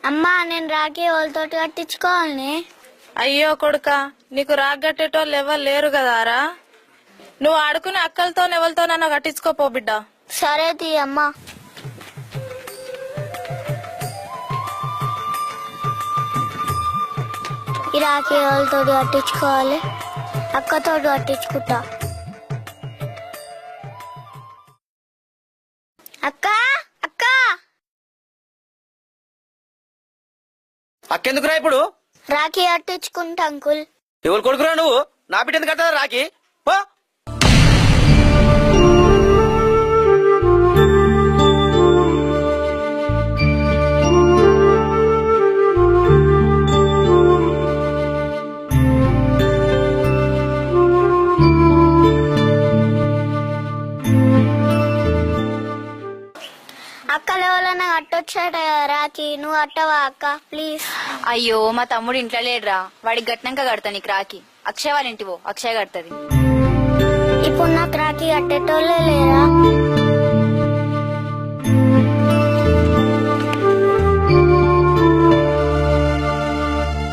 అమ్మా నేను రాఖీ వాళ్ళతో కట్టించుకోవాలని. అయ్యో కొడుక, నీకు రాగట్టేటోళ్ళు ఎవరు లేరు కదారా. నువ్వు ఆడుకునే అక్కలతో ఎవరితోనన్నా కట్టించుకోపో బిడ్డ. సరే తీ అమ్మా. ఈ రాఖీ వాళ్ళతో కట్టించుకోవాలి, అక్కతో కట్టించుకుంటా. అక్క అక్క అక్కెందుకురా ఇప్పుడు? రాఖీ కట్టించుకుంటా అంకుల్. ఎవరు కొడుకురా నువ్వు? నా బిడ్డ ఎందుకు కట్టదా రాకి? పో. అక్కలు ఎవరన్నా కట్టొచ్చాట కదా రాఖీ, నువ్వు కట్టవా అక్క ప్లీజ్? అయ్యో మా తమ్ముడు ఇంట్లో లేడురా, వాడికి గట్టినాక కడతా నీకు రాఖీ. అక్షయ్ వాళ్ళ ఇంటివో, అక్షయ్ కడతది. ఇప్పుడు నాకు రాఖీ కట్టేటోళ్ళే లేరా?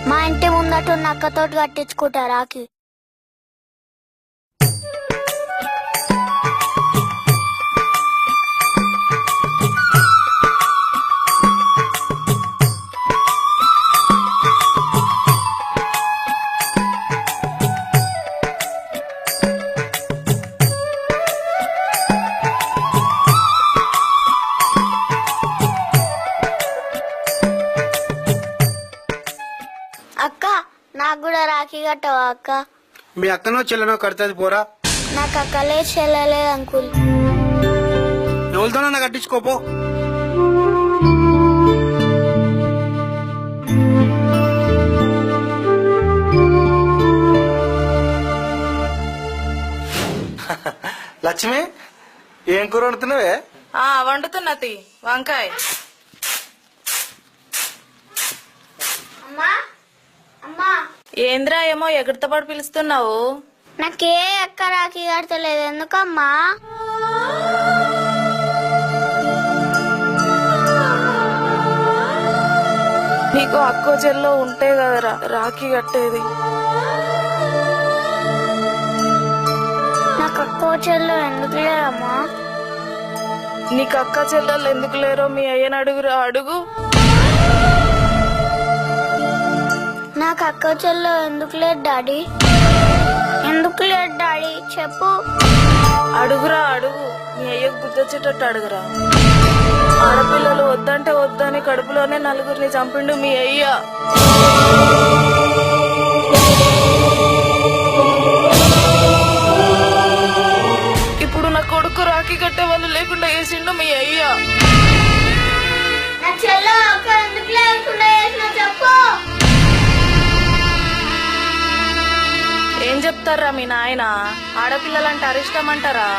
మా ఇంటి ముందట ఉన్న అక్కతోటి కట్టించుకుంటా రాఖీ. అక్క నాకు కూడా రాఖీ కట్టవా అక్క? మీ అక్కనో చెల్లెనో కడుతుంది పోరా. నాకు అక్కలే చెల్లలేదు అంకుల్. ఎవరితోనన్నా కట్టించుకోపో. లక్ష్మి, ఏం కూర వండుతున్నావే? వండుతున్నది వంకాయ. అమ్మా అమ్మా, ఏంద్రా ఏమో ఎగురుతపడి పిలుస్తున్నావు? నాకే అక్క రాఖీ కడతలేదు ఎందుకమ్మా? నీకు అక్కో చెల్లో ఉంటే కదరా రాఖీ కట్టేది. నాకు అక్క చెల్లు ఎందుకు లేదమ్మా? నీకు అక్క చెల్లెళ్ళు ఎందుకు లేరో మీ అయ్యని అడుగురా, అడుగు. నాకు అక్క చెల్లు ఎందుకు లేదు డాడీ? ఎందుకు లేదు డాడీ చెప్పు. అడుగురా అడుగు, మీ అయ్యకు గుర్తొచ్చేటట్టు అడుగురా. ఆడపిల్లలు వద్దంటే వద్దని కడుపులోనే నలుగురిని చంపిండు మీ అయ్య. ఇప్పుడు నా కొడుకు రాఖీ కట్టే వాళ్ళు లేకుండా వేసిండు మీ అయ్య. నా చెల్లు అక్క ఎందుకు లేకుండా చేసినా చెప్పు. ఏం చెప్తారా మీ నాయన? ఆడపిల్లలంటే అరిష్టం అంటారా?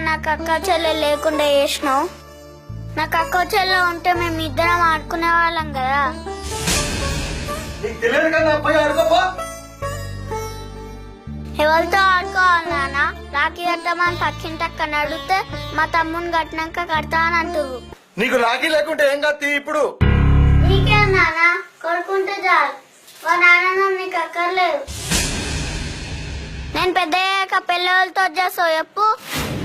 నాకు అక్క చెల్లె లేకుండా చేసినావు. నాకు అక్క చెల్లె ఉంటే మేము ఇద్దరం ఆడుకునే వాళ్ళం కదా. ఎవరితో ఆడుకోవాలి నాన్న? రాఖీ కట్టమని పక్కింటి అక్కని అడిగితే మా తమ్ముని కట్టినాక కడతా అని అంటురు. నీకు రాఖీ లేకుంటే ఏం కాదు ఇప్పుడు. నీకేం నాన్న, కొడుకుంటే చాలు. మా నాన్న నీకు అక్కర్లేదు. నేను పెద్ద అయ్యాక పెళ్ళితో చేస్తావు చెప్పు.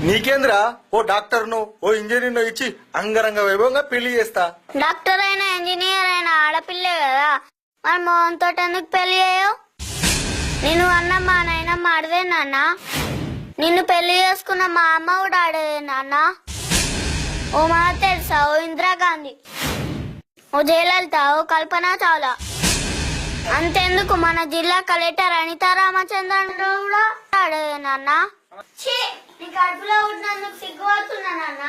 నీకేంద్రా, ఓ డాక్టర్ ను ఓ ఇంజనీర్ ను ఇచ్చి అంగరంగ వైభవంగా పెళ్లి చేస్తా. డాక్టర్ అయినా ఇంజనీర్ అయిన ఆడపిల్లే కదా, మరి మోహన్ తోటి ఎందుకు పెళ్లి చేయవు? నేను అన్న మా నాయనమ్మ అడదే నాన్న, నిన్ను పెళ్లి చేసుకున్న మా అమ్మ కూడా అడదే నాన్న. ఓ మా తెలుసా, ఓ ఇందిరాగాంధీ, ఓ జయలలిత, ఓ కల్పన చావ్లా, అంతెందుకు మన జిల్లా కలెక్టర్ అనితా రామచంద్రన్ కూడా అడదే నాన్న. ఛీ, నీ కడుపులో ఉన్నందుకు సిగ్గుపడుతున్నా నాన్న.